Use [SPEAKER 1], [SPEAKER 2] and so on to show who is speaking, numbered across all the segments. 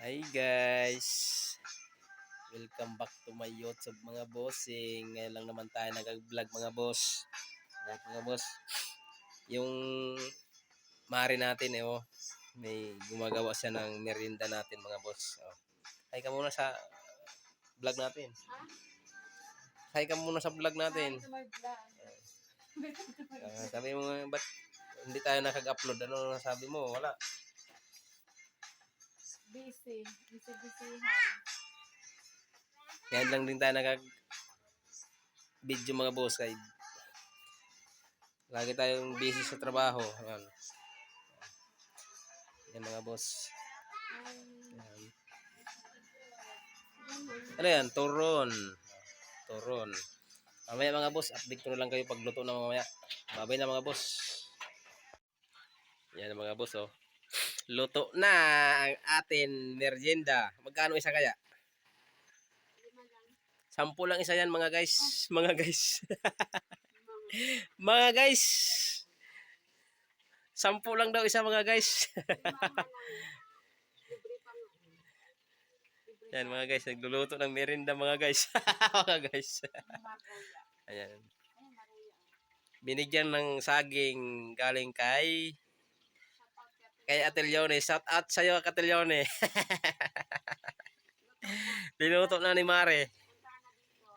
[SPEAKER 1] Hi guys! Welcome back to my YouTube mga bossing. Ngayon lang naman tayo nag-vlog mga boss. Mga boss, yung mari natin may gumagawa siya ng merienda natin mga boss. Hi ka muna sa vlog natin. Hi ka muna sa vlog natin. Sabi mo, ba't hindi tayo nakag-upload? Ano sabi mo? Wala.
[SPEAKER 2] Busy.
[SPEAKER 1] Ngayon lang din tayo nag-video mga boss. Kaya lagi tayong busy sa trabaho. Ayan. Yan mga boss. Ayan. Ano yan? Turon. Turon. Mamaya mga boss, update ko na lang kayo pagluto na mamaya. Babay na mga boss. Yan mga boss Luto na ang atin merienda. Magkano isa kaya? 10 lang isa yan mga guys. Mga guys. Mga guys. 10 lang daw isa mga guys. Yan mga guys, nagluluto ng merienda mga guys. Mga guys. Ayan. Binigyan ng saging galing kay Ate Leone. Shout out sa iyo Ate Leone. Niluto na ni Mare.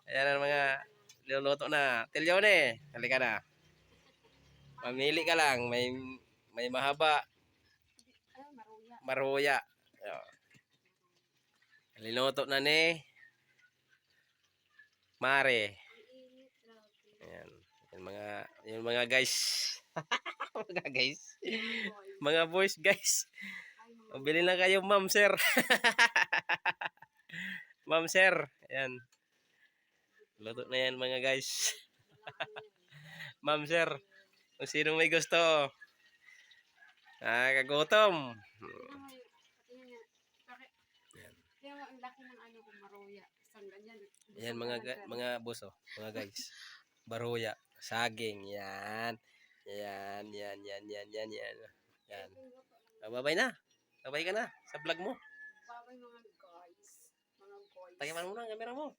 [SPEAKER 1] Ayan ang mga niluluto na. Ate Leone, halika na. Mamili ka lang, may mahaba, maruya. Niluto na ni Mare. Ayan. Yung mga guys. Mga guys. Mga boys guys. Bili na kayo ma'am sir. Ma'am sir. Ayan. Luto na yan mga guys. Ma'am sir. Kung sino may gusto. Kagutom. Yan mga boss mga guys. Baruya, saging, yan. Yan. Yan. Babay na. Babay ka na sa vlog mo.
[SPEAKER 2] Babay mga guys. Mga boys.
[SPEAKER 1] Tagiman mo na ang camera mo.